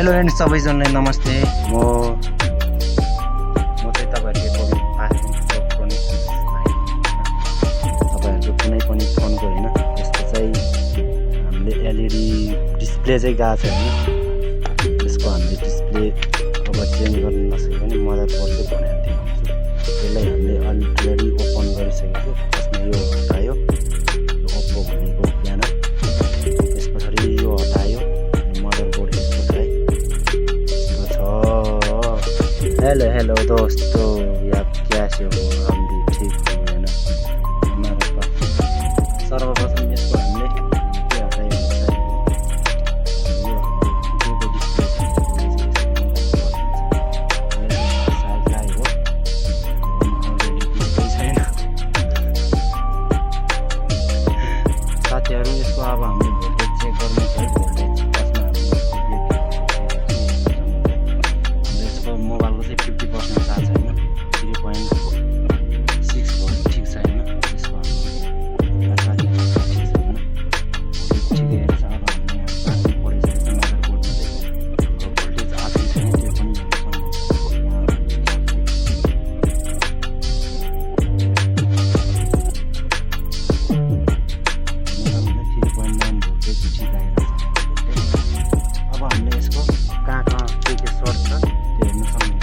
Hello and सबैजनालाई नमस्ते। म चाहिँ तपाईँहरूको तपाईँहरूको कुनै पनि फोनको होइन, यसको चाहिँ हामीले एलइडी डिस्प्ले चाहिँ गएको छ होइन। यसको हामीले डिस्प्ले अब चेन्ज गर्न नसके पनि मदरबोर्ड चाहिँ भनेर देखाउँछु। यसलाई हामीले अलरेडी ओपन गरिसकेको छु। यसमा यो हटायो, ओप्पो भनेको प्यानल, त्यस पछाडि यो हटायो, मदरबोर्ड यसको छ है। हेलो दोस्तों, आप कैसे हो? हम भी ठीक हो ना। हमारे पास सर्वप्रथम यसको हामीले के हटायो साथीहरू। यसको अब हामीले भोल्टेज चेक गर्नु छ। भोल्टेज फर्स्टमा हामीले यसको मोबाइलको चाहिँ 50% चार्ज छैन, 3.6 भोल्ट ठिक छ होइन। यसको ठिकै छ। अब हामीले यहाँ चार्जिङ पढिसकेको छ मदरबोर्डमा चाहिँ भोल्टेज आएको छैन, त्यो पनि अब हामीले यसको कहाँ के सर्ट छ त्यो हेर्न सक्नुहुन्छ।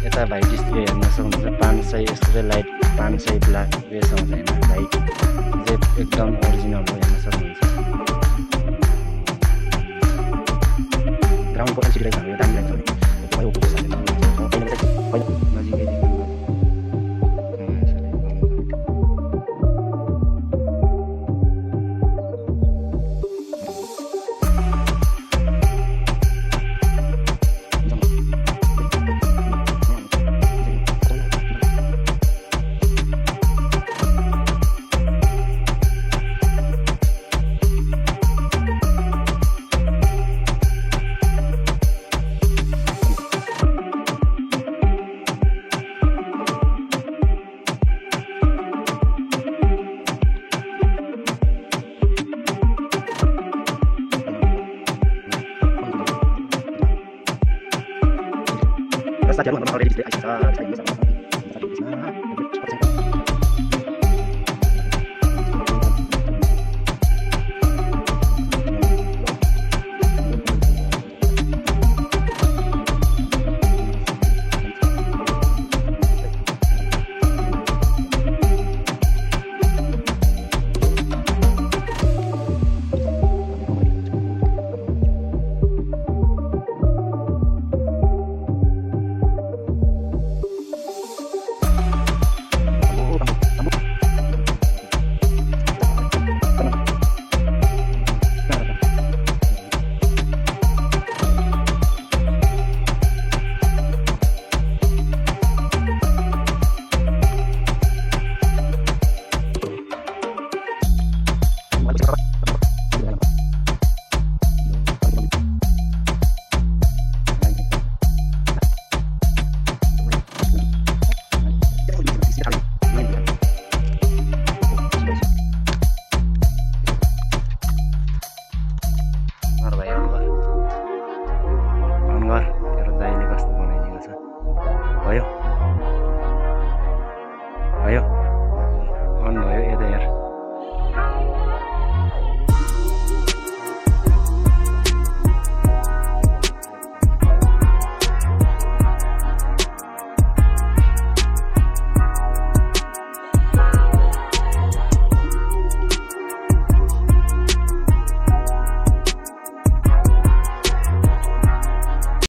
यता भाइ डिस्प्ले हेर्न सक्नुहुन्छ 500, यसको चाहिँ लाइट 500 ब्ल्याक बेस आउँछ होइन। लाइट चाहिँ एकदम ओरिजिनल हो, हेर्न सक्नुहुन्छ। ग्राउन्डको एलसिडी लाइट हाम्रो दामी लाग्छ नजिकै साथीहरू हाम्रो अलरेडी डिस्प्ले आइसकेको छ।